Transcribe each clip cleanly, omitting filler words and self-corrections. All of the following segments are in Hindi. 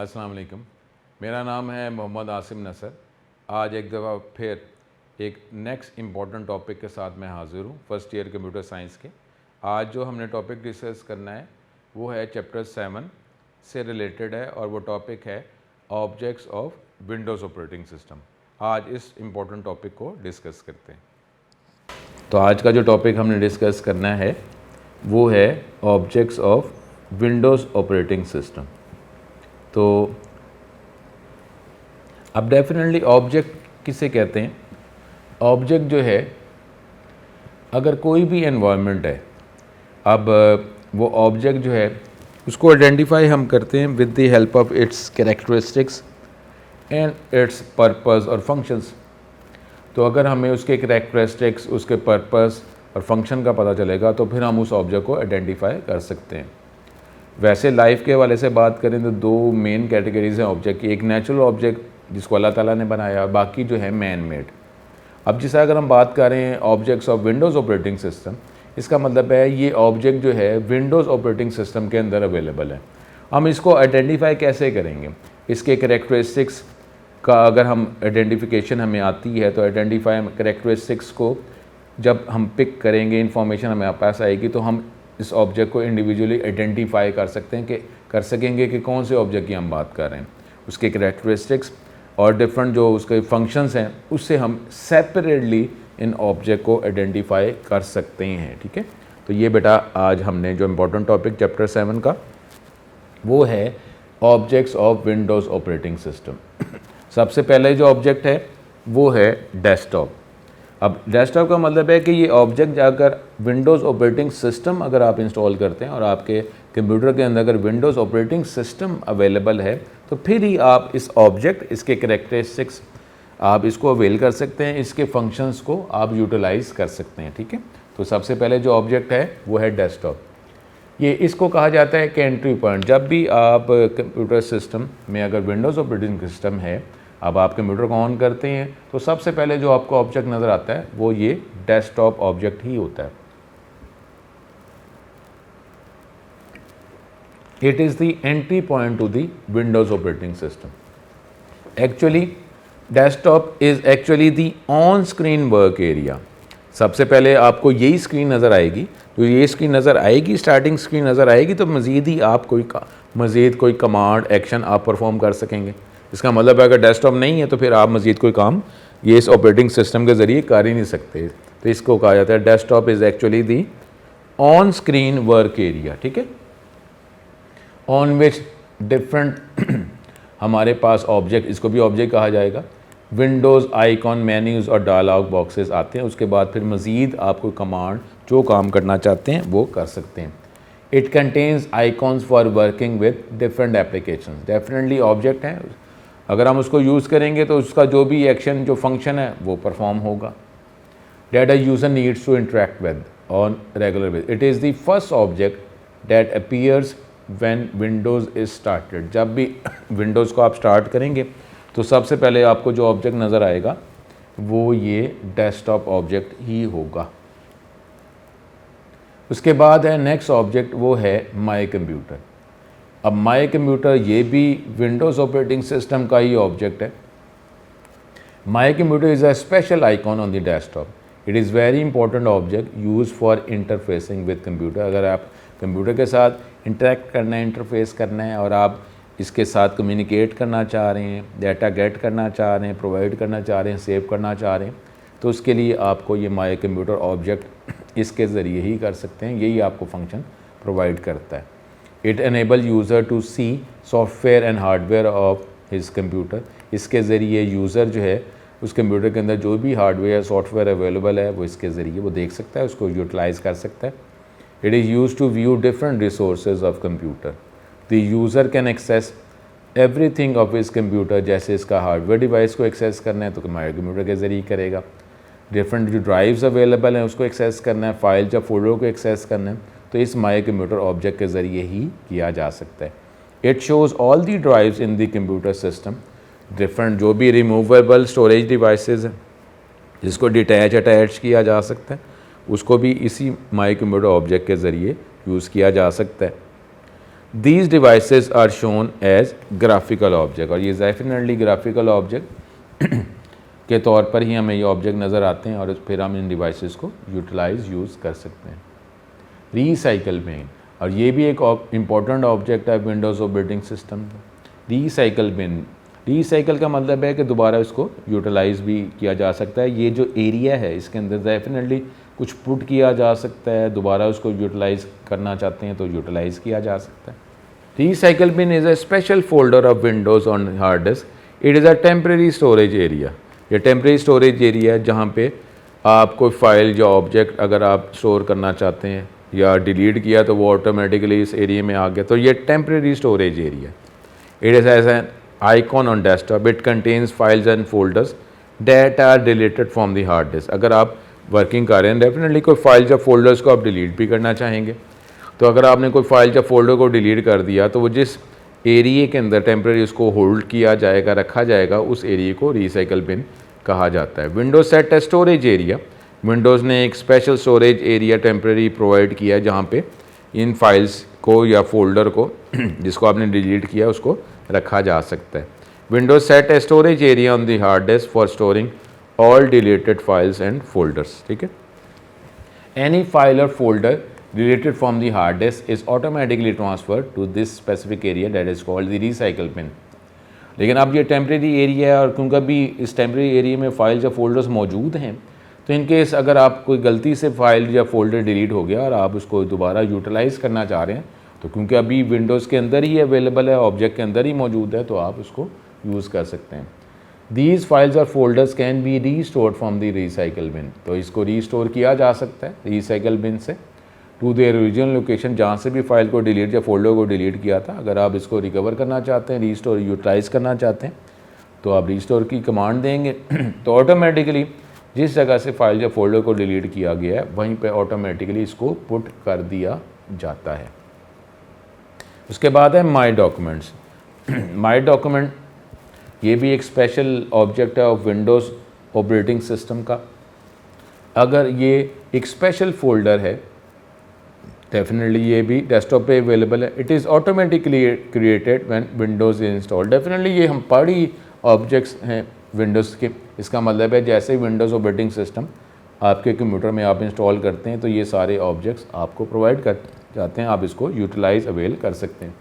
अस्सलाम वालेकुम। मेरा नाम है मोहम्मद आसिम नसर। आज एक दफ़ा फिर एक नेक्स्ट इम्पॉर्टेंट टॉपिक के साथ मैं हाज़िर हूँ फर्स्ट ईयर कंप्यूटर साइंस के। आज जो हमने टॉपिक डिस्कस करना है वो है चैप्टर 7 से रिलेटेड है और वो टॉपिक है objects of Windows operating system. आज इस इम्पॉर्टेंट टॉपिक को डिस्कस करते हैं। तो आज का जो टॉपिक हमने डिस्कस करना है वो है objects of Windows operating system. तो अब डेफिनेटली ऑब्जेक्ट किसे कहते हैं? ऑब्जेक्ट जो है, अगर कोई भी एनवायरनमेंट है, अब वो ऑब्जेक्ट जो है उसको आइडेंटिफाई हम करते हैं with the help of its characteristics and it's purpose और फंक्शंस। तो अगर हमें उसके कैरेक्टरिस्टिक्स, उसके पर्पस और फंक्शन का पता चलेगा तो फिर हम उस ऑब्जेक्ट को आइडेंटिफाई कर सकते हैं। वैसे लाइफ के हवाले से बात करें तो दो मेन कैटेगरीज हैं ऑब्जेक्ट की। एक नेचुरल ऑब्जेक्ट जिसको अल्लाह ताला ने बनाया, बाकी जो है मैन मेड। अब जैसे अगर हम बात करें objects of Windows operating system, इसका मतलब है ये ऑब्जेक्ट जो है विंडोज़ ऑपरेटिंग सिस्टम के अंदर अवेलेबल है। हम इसको आइडेंटिफाई कैसे करेंगे? इसके कैरेक्टरिस्टिक्स का अगर हम आइडेंटिफिकेशन हमें आती है तो आइडेंटिफाई कैरेक्टरिस्टिक्स को जब हम पिक करेंगे, इंफॉर्मेशन हमें पास आएगी तो हम इस ऑब्जेक्ट को इंडिविजुअली आइडेंटिफाई कर सकते हैं कर सकेंगे कि कौन से ऑब्जेक्ट की हम बात कर रहे हैं। उसके कैरेक्टरिस्टिक्स और डिफरेंट जो उसके फंक्शंस हैं उससे हम सेपरेटली इन ऑब्जेक्ट को आइडेंटिफाई कर सकते हैं। ठीक है, तो ये बेटा आज हमने जो इम्पोर्टेंट टॉपिक चैप्टर 7 का वो है objects of Windows operating system. सबसे पहले जो ऑब्जेक्ट है वो है डेस्कटॉप। अब डेस्कटॉप का मतलब है कि ये ऑब्जेक्ट अगर विंडोज़ ऑपरेटिंग सिस्टम अगर आप इंस्टॉल करते हैं और आपके कंप्यूटर के अंदर अगर विंडोज़ ऑपरेटिंग सिस्टम अवेलेबल है तो फिर ही आप इस ऑब्जेक्ट, इसके कैरेक्टरिस्टिक्स आप इसको अवेल कर सकते हैं, इसके फंक्शंस को आप यूटिलाइज़ कर सकते हैं। ठीक है, तो सबसे पहले जो ऑब्जेक्ट है वो है डेस्कटॉप। ये इसको कहा जाता है कि एंट्री पॉइंट। जब भी आप कंप्यूटर सिस्टम में अगर विंडोज़ ऑपरेटिंग सिस्टम है, अब आप कंप्यूटर को ऑन करते हैं तो सबसे पहले जो आपको ऑब्जेक्ट नज़र आता है वो ये डेस्कटॉप ऑब्जेक्ट ही होता है। It is the entry point two the Windows operating system. Actually desktop is actually the on screen work area. सबसे पहले आपको यही स्क्रीन नज़र आएगी, तो ये स्क्रीन नज़र आएगी, स्टार्टिंग स्क्रीन नज़र आएगी, तो मज़ीद ही आप मज़ीद कोई कमांड एक्शन आप परफॉर्म कर सकेंगे। इसका मतलब है अगर डेस्कटॉप नहीं है तो फिर आप मज़ीद कोई काम ये इस ऑपरेटिंग सिस्टम के ज़रिए कर ही नहीं सकते। तो इसको कहा जाता है desktop is actually the on screen work area. ठीक है, ऑन विच डिफरेंट हमारे पास ऑब्जेक्ट, इसको भी ऑब्जेक्ट कहा जाएगा, विंडोज़ आइकॉन, मेन्यूज़ और डायलॉग बॉक्सेस आते हैं। उसके बाद फिर मज़ीद आप कोई कमांड जो काम करना चाहते हैं वो कर सकते हैं। It contains icons for working with different application. Definitely object है, अगर हम उसको यूज़ करेंगे तो उसका जो भी एक्शन, जो फंक्शन है वो परफॉर्म होगा। That a user needs to interact with on regular basis. It is the first object that appears when Windows is started. जब भी विंडोज़ को आप स्टार्ट करेंगे तो सबसे पहले आपको जो ऑब्जेक्ट नज़र आएगा वो ये डेस्कटॉप ऑब्जेक्ट ही होगा। उसके बाद है नेक्स्ट ऑब्जेक्ट, वो है माई कंप्यूटर। अब माई कंप्यूटर ये भी विंडोज़ ऑपरेटिंग सिस्टम का ही ऑब्जेक्ट है। My computer is a special icon on the desktop. It is very important object use for interfacing with computer. अगर आप कंप्यूटर के साथ इंटरेक्ट करना है, इंटरफेस करना है और आप इसके साथ कम्युनिकेट करना चाह रहे हैं, डाटा गेट करना चाह रहे हैं, प्रोवाइड करना चाह रहे हैं, सेव करना चाह रहे हैं, तो उसके लिए आपको ये माई कंप्यूटर ऑब्जेक्ट इसके ज़रिए ही कर सकते हैं। यही आपको फंक्शन प्रोवाइड करता है। It enable user to see software and hardware of his computer. इसके ज़रिए यूज़र जो है उस कंप्यूटर के अंदर जो भी हार्डवेयर सॉफ्टवेयर अवेलेबल है वो इसके ज़रिए वो देख सकता है, उसको यूटिलाइज़ कर सकता है। It is use to view different resources of computer. The user can access everything of his computer. जैसे इसका हार्डवेयर डिवाइस को एक्सेस करना है तो हमारे कंप्यूटर के ज़रिए करेगा। डिफरेंट जो ड्राइव्स अवेलेबल हैं उसको एक्सेस करना है, फाइल या फोल्डर को एक्सेस करना है, तो इस माई कंप्यूटर ऑब्जेक्ट के ज़रिए ही किया जा सकता है। It shows all the drives in the computer system. Different जो भी रिमूवेबल स्टोरेज डिवाइसेस हैं जिसको अटैच किया जा सकता है, उसको भी इसी माई कंप्यूटर ऑब्जेक्ट के ज़रिए यूज़ किया जा सकता है। These devices are shown as graphical object, और ये डेफिनेटली ग्राफिकल ऑब्जेक्ट के तौर पर ही हमें ये ऑब्जेक्ट नज़र आते हैं और फिर हम इन डिवाइसेस को यूज़ कर सकते हैं। रीसाइकल बिन, और ये भी एक इम्पॉर्टेंट ऑब्जेक्ट है विंडोज़ ऑपरेटिंग सिस्टम का। रीसाइकल बिन, रीसाइकल का मतलब है कि दोबारा इसको यूटिलाइज़ भी किया जा सकता है। ये जो एरिया है इसके अंदर डेफिनेटली कुछ पुट किया जा सकता है, दोबारा उसको यूटिलाइज़ करना चाहते हैं तो यूटिलाइज़ किया जा सकता है। Recycle bin is a special folder of Windows on hard disk. It is a temporary storage area. ये टेम्प्रेरी स्टोरेज एरिया है जहाँ पे आप कोई फाइल या ऑब्जेक्ट अगर आप स्टोर करना चाहते हैं या डिलीट किया तो वो ऑटोमेटिकली इस एरिया में आ गया, तो ये temporary storage area. It is as an icon on desktop. It contains files and folders that are deleted from the hard disk. अगर आप वर्किंग कर रहे हैं डेफिनेटली कोई फाइल्स या फोल्डर्स को आप डिलीट भी करना चाहेंगे, तो अगर आपने कोई फाइल या फोल्डर को डिलीट कर दिया तो वो जिस एरिया के अंदर टेम्प्रेरी उसको होल्ड किया जाएगा, रखा जाएगा, उस एरिया को रीसाइकल बिन कहा जाता है। विंडोज सेट है स्टोरेज एरिया। विंडोज़ ने एक special storage area temporary provide किया जहाँ पे इन फाइल्स को या फोल्डर को जिसको आपने डिलीट किया उसको रखा जा सकता है। विंडोज सेट है storage area on the hard disc for storing all deleted files and folders. ठीक है, एनी फाइल और folder deleted from the hard disk is automatically transferred to this specific area that is called the recycle bin। लेकिन अब ये टेम्प्रेरी एरिया है और क्योंकि अभी इस टेम्प्रेरी एरिया में फाइल्स या फोल्डर्स मौजूद हैं, तो इन केस अगर आप कोई गलती से फाइल या फोल्डर डिलीट हो गया और आप उसको दोबारा यूटिलाइज़ करना चाह रहे हैं, तो क्योंकि अभी विंडोज़ के अंदर ही अवेलेबल है, ऑब्जेक्ट के अंदर ही मौजूद है, तो आप उसको यूज़ कर सकते हैं। दीज फाइल्स और folders can be restored from the recycle bin. तो इसको रीस्टोर किया जा सकता है रिसाइकल बिन से टू देयर ओरिजिनल लोकेशन, जहाँ से भी फाइल को डिलीट या फोल्डर को डिलीट किया था। अगर आप इसको रिकवर करना चाहते हैं, रीस्टोर यूटिलाइज़ करना चाहते हैं, तो आप रीस्टोर की कमांड देंगे तो ऑटोमेटिकली जिस जगह से फाइल या फोल्डर को डिलीट किया गया है वहीं पे ऑटोमेटिकली इसको पुट कर दिया जाता है। उसके बाद है माई डॉक्यूमेंट्स। माई डॉक्यूमेंट ये भी एक स्पेशल ऑब्जेक्ट है ऑफ विंडोज़ ऑपरेटिंग सिस्टम का। अगर ये एक स्पेशल फोल्डर है, डेफिनेटली ये भी डेस्कटॉप पे अवेलेबल है। It is automatically created when Windows is installed. Definitely ये हम पढ़ी ऑब्जेक्ट्स हैं विंडोज़ के। इसका मतलब है जैसे ही विंडोज़ ऑपरेटिंग सिस्टम आपके कंप्यूटर में आप इंस्टॉल करते हैं तो ये सारे ऑब्जेक्ट्स आपको प्रोवाइड कर जाते हैं, आप इसको यूटिलाइज़ अवेल कर सकते हैं।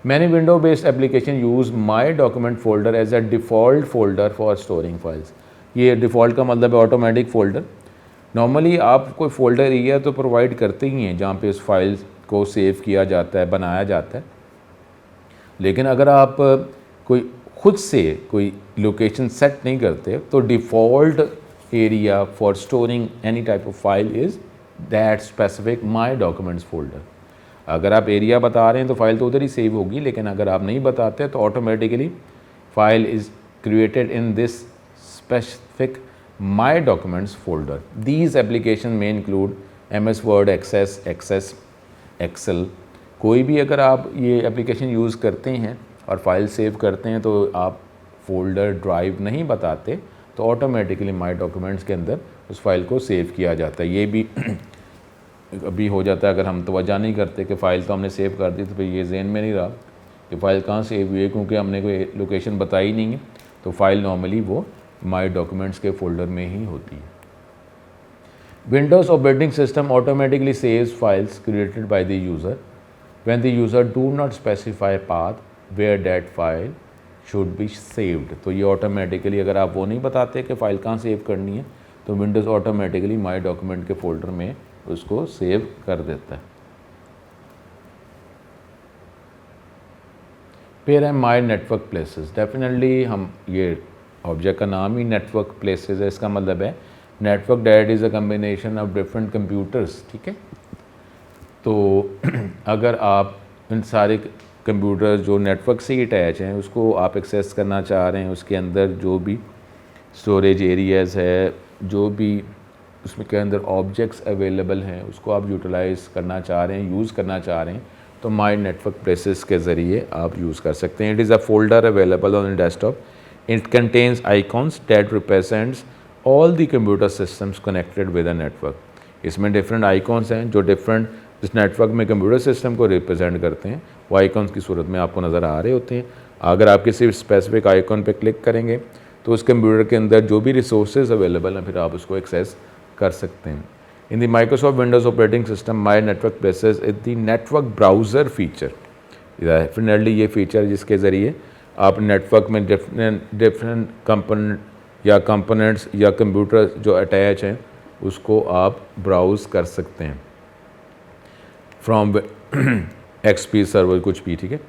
Many window based application use my document folder as a default folder for storing files. ये डिफ़ॉल्ट का मतलब है ऑटोमेटिक फ़ोल्डर। नॉर्मली आप कोई फ़ोल्डर एरिया तो प्रोवाइड करते ही हैं जहाँ पे उस फाइल्स को सेव किया जाता है, बनाया जाता है, लेकिन अगर आप कोई खुद से कोई लोकेशन सेट नहीं करते तो default area for storing any type of file is that specific my documents folder. अगर आप एरिया बता रहे हैं तो फाइल तो उधर ही सेव होगी, लेकिन अगर आप नहीं बताते तो automatically file is created in this specific My Documents folder. These application may include MS Word, Access, Excel। कोई भी अगर आप ये एप्लीकेशन यूज़ करते हैं और फाइल सेव करते हैं तो आप फोल्डर ड्राइव नहीं बताते तो ऑटोमेटिकली माई डॉक्यूमेंट्स के अंदर उस फाइल को सेव किया जाता है। ये भी अभी हो जाता है अगर हम तवज्जो नहीं करते कि फ़ाइल तो हमने सेव कर दी तो फिर ये ज़हन में नहीं रहा कि फ़ाइल कहाँ सेव हुई है, क्योंकि हमने कोई लोकेशन बताई नहीं है, तो फाइल नॉर्मली वो माई डॉक्यूमेंट्स के फोल्डर में ही होती है। Windows operating system automatically saves files created by the user when the user do not specify path where that file should be saved. तो ये ऑटोमेटिकली अगर आप वो नहीं बताते कि फ़ाइल कहाँ सेव करनी है तो विंडोज़ ऑटोमेटिकली माई डॉक्यूमेंट के फोल्डर में उसको सेव कर देता है। फिर है माई नेटवर्क प्लेसेस। डेफिनेटली हम ये ऑब्जेक्ट का नाम ही नेटवर्क प्लेसेस है, इसका मतलब है network that is a combination of different computers. ठीक है, तो अगर आप इन सारे कंप्यूटर्स जो नेटवर्क से ही अटैच हैं उसको आप एक्सेस करना चाह रहे हैं, उसके अंदर जो भी स्टोरेज एरियाज़ है, जो भी उसमें के अंदर ऑब्जेक्ट्स अवेलेबल हैं उसको आप यूटिलाइज़ करना चाह रहे हैं, यूज़ करना चाह रहे हैं, तो माई नेटवर्क प्लेसेस के ज़रिए आप यूज़ कर सकते हैं। It is a folder available on desktop. It contains icons that represents all the computer systems connected with a network। इसमें डिफरेंट आइकॉन्स हैं जो डिफरेंट इस नेटवर्क में कंप्यूटर सिस्टम को रिप्रेजेंट करते हैं, वो आइकॉन्स की सूरत में आपको नज़र आ रहे होते हैं। अगर आप किसी स्पेसिफिक आइकॉन पे क्लिक करेंगे तो उस कंप्यूटर के अंदर जो भी रिसोर्सेज अवेलेबल हैं फिर आप उसको एक्सेस कर सकते हैं। In the Microsoft Windows operating system my network places is the network browser feature. Definitely ये फीचर जिसके ज़रिए आप नेटवर्क में डिफरेंट कंपोनेंट या कंपोनेंट्स या कंप्यूटर जो अटैच हैं उसको आप ब्राउज़ कर सकते हैं फ्रॉम XP सर्वर कुछ भी, ठीक है।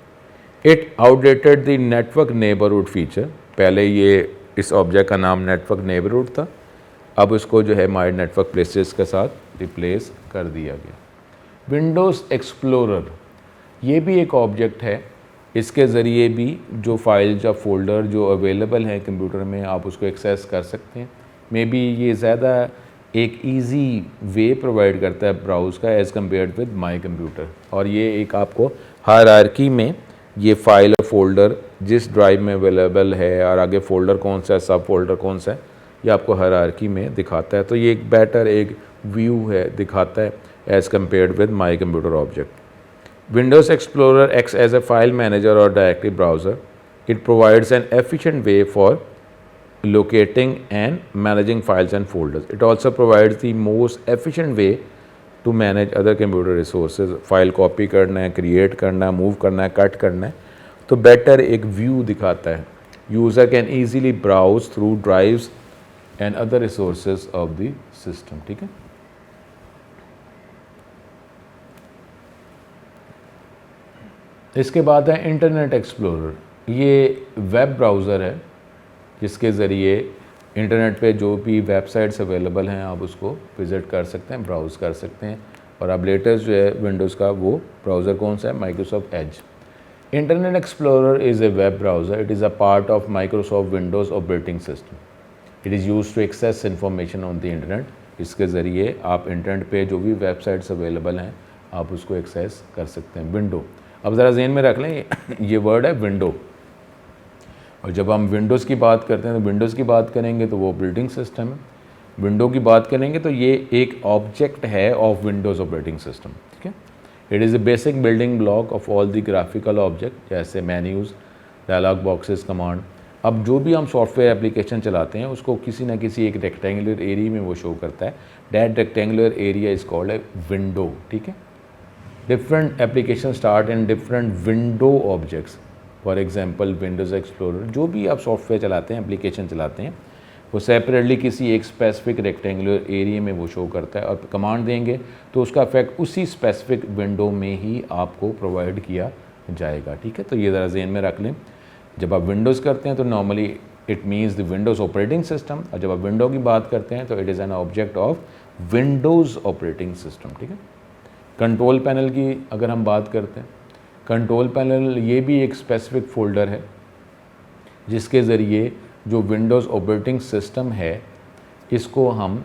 It outdated the network neighbourhood feature. पहले ये इस ऑब्जेक्ट का नाम नेटवर्क नेबरहुड था, अब इसको जो है माई नेटवर्क प्लेसेस के साथ रिप्लेस कर दिया गया। विंडोज़ एक्सप्लोरर ये भी एक ऑब्जेक्ट है, इसके ज़रिए भी जो फाइल्स या फोल्डर जो अवेलेबल हैं कंप्यूटर में आप उसको एक्सेस कर सकते हैं। मे बी ये ज़्यादा एक इजी वे प्रोवाइड करता है ब्राउज़ का as compared with my computer, और ये एक आपको हायरार्की में ये फाइल और फोल्डर जिस ड्राइव में अवेलेबल है और आगे फ़ोल्डर कौन सा है, सब फोल्डर कौन सा है, ये आपको हायरार्की में दिखाता है। तो ये एक बेटर एक व्यू है, दिखाता है as compared with my computer object. Windows Explorer acts as a file manager or directory browser. It provides an efficient way for locating and managing files and folders. It also provides the most efficient way to manage other computer resources. File copy करना है, create करना है, move करना है, cut करना है, तो better एक view दिखाता है। User can easily browse through drives and other resources of the system, ठीक है। इसके बाद है इंटरनेट एक्सप्लोरर। ये वेब ब्राउज़र है जिसके ज़रिए इंटरनेट पे जो भी वेबसाइट्स अवेलेबल हैं आप उसको विज़िट कर सकते हैं, ब्राउज़ कर सकते हैं। और अब लेटेस्ट जो है विंडोज़ का वो ब्राउज़र कौन सा है, Microsoft Edge. Internet Explorer is a web browser. It is a part of Microsoft Windows operating system. It is use to access information on the internet. इसके ज़रिए आप इंटरनेट पे जो भी वेबसाइट्स अवेलेबल हैं आप उसको एक्सेस कर सकते हैं। विंडो, अब ज़रा ज़हन में रख लें ये वर्ड है विंडो, और जब हम विंडोज़ की बात करते हैं तो विंडोज़ की बात करेंगे तो वो ऑपरेटिंग सिस्टम है। विंडो की बात करेंगे तो ये एक ऑब्जेक्ट है ऑफ विंडोज़ ऑपरेटिंग सिस्टम, ठीक है। It is a basic building block of all the graphical object जैसे मेन्यूज़, डायलॉग बॉक्सेस, कमांड। अब जो भी हम सॉफ्टवेयर एप्लीकेशन चलाते हैं उसको किसी ना किसी एक रेक्टेंगुलर एरिया में वो शो करता है। That rectangular area is called a window, ठीक है। Different applications start in different window objects. For example, Windows Explorer, जो भी आप सॉफ्टवेयर चलाते हैं, एप्लीकेशन चलाते हैं, वो सेपरेटली किसी एक स्पेसिफिक रेक्टेंगुलर एरिया में वो शो करता है, और कमांड देंगे तो उसका इफेक्ट उसी स्पेसिफिक विंडो में ही आपको प्रोवाइड किया जाएगा, ठीक है। तो ये ज़रा ज़हन में रख लें। जब आप विंडोज़ करते हैं तो normally it means the Windows operating system, और जब आप विंडो की बात करते हैं तो it is an object of Windows operating system, ठीक है। कंट्रोल पैनल की अगर हम बात करते हैं, कंट्रोल पैनल ये भी एक स्पेसिफिक फ़ोल्डर है जिसके ज़रिए जो विंडोज़ ऑपरेटिंग सिस्टम है इसको हम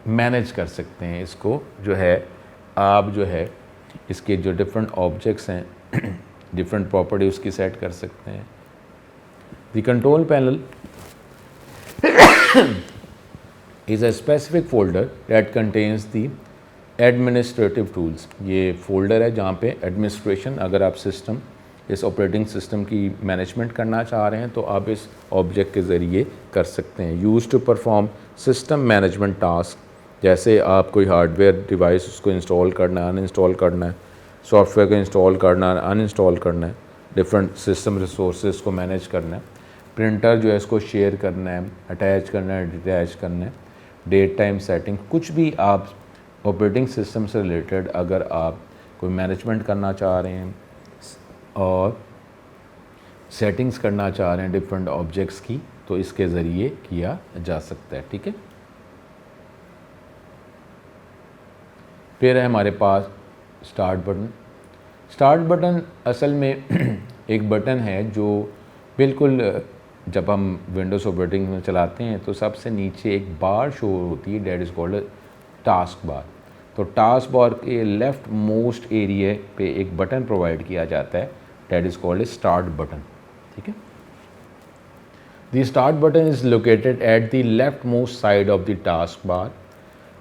मैनेज कर सकते हैं। इसको जो है आप जो है इसके जो डिफरेंट ऑब्जेक्ट्स हैं डिफरेंट प्रॉपर्टी उसकी सेट कर सकते हैं। The control panel is a specific folder that contains the administrative tools. ये फोल्डर है जहाँ पे एडमिनिस्ट्रेशन, अगर आप सिस्टम इस ऑपरेटिंग सिस्टम की मैनेजमेंट करना चाह रहे हैं तो आप इस ऑब्जेक्ट के ज़रिए कर सकते हैं। Use to perform system management task, जैसे आप कोई हार्डवेयर डिवाइस उसको इंस्टॉल करना है, अनइंस्टॉल करना है, सॉफ्टवेयर को इंस्टॉल करना है, अनइंस्टॉल करना है, डिफरेंट सिस्टम रिसोर्सेज को मैनेज करना है, प्रिंटर जो है इसको शेयर करना है, अटैच करना है, डिटैच करना है, डेट टाइम सेटिंग, कुछ भी आप ऑपरेटिंग सिस्टम से रिलेटेड अगर आप कोई मैनेजमेंट करना चाह रहे हैं और सेटिंग्स करना चाह रहे हैं डिफरेंट ऑब्जेक्ट्स की, तो इसके ज़रिए किया जा सकता है, ठीक है। फिर है हमारे पास स्टार्ट बटन। स्टार्ट बटन असल में एक बटन है जो बिल्कुल जब हम विंडोज़ ऑपरेटिंग में चलाते हैं तो सबसे नीचे एक बार शो होती है, that is called task bar. तो टास्क बार के लेफ्ट मोस्ट एरिया पे एक बटन प्रोवाइड किया जाता है, that is called start button, ठीक है। The start button is located at the left most side of the task bar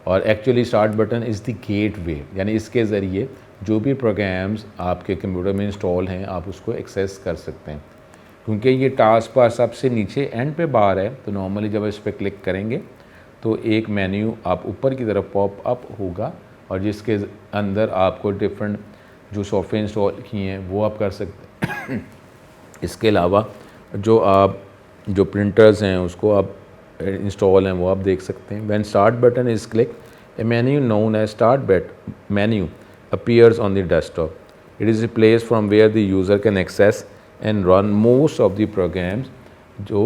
और actually start button is the gateway, यानी इसके ज़रिए जो भी प्रोग्राम्स आपके कंप्यूटर में इंस्टॉल हैं आप उसको एक्सेस कर सकते हैं। क्योंकि ये टास्क बार सबसे नीचे एंड पे बार है, तो नॉर्मली जब इस पर क्लिक करेंगे तो एक मेन्यू आप ऊपर की तरफ पॉप अप होगा और जिसके अंदर आपको डिफरेंट जो सॉफ्टवेयर इंस्टॉल किए हैं वो आप कर सकते हैं। इसके अलावा जो प्रिंटर्स हैं उसको आप इंस्टॉल हैं वो आप देख सकते हैं। When start button is click, a menu known as start menu appears on the desktop. It is a place from where the user can access and run most of the programs जो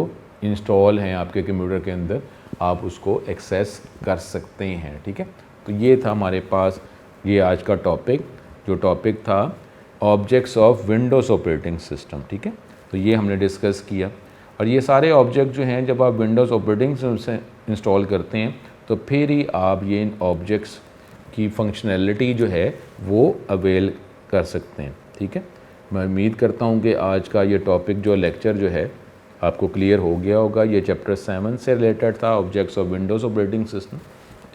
इंस्टॉल हैं आपके कंप्यूटर के अंदर, आप उसको एक्सेस कर सकते हैं। ठीक है, तो ये था हमारे पास ये आज का टॉपिक, जो टॉपिक था objects of Windows operating system. ठीक है, तो ये हमने डिस्कस किया। और ये सारे ऑब्जेक्ट जो हैं जब आप विंडोज़ ऑपरेटिंग सिस्टम से इंस्टॉल करते हैं तो फिर ही आप ये इन ऑब्जेक्ट्स की फंक्शनैलिटी जो है वो अवेल कर सकते हैं। ठीक है, मैं उम्मीद करता हूँ कि आज का ये टॉपिक जो लेक्चर जो है आपको क्लियर हो गया होगा। ये चैप्टर 7 से रिलेटेड था, objects of Windows operating system,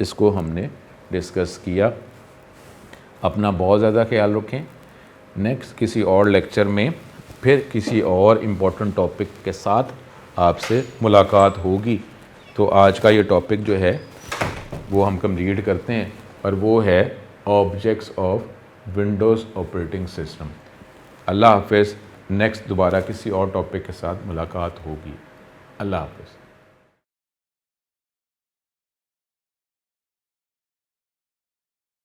इसको हमने डिस्कस किया। अपना बहुत ज़्यादा ख्याल रखें। नेक्स्ट किसी और लेक्चर में फिर किसी और इम्पोर्टेंट टॉपिक के साथ आपसे मुलाकात होगी। तो आज का ये टॉपिक जो है वो हम कंप्लीट करते हैं और वो है objects of Windows operating system. अल्लाह हाफ़िज़। नेक्स्ट दोबारा किसी और टॉपिक के साथ मुलाकात होगी। अल्लाह हाफ़िज़।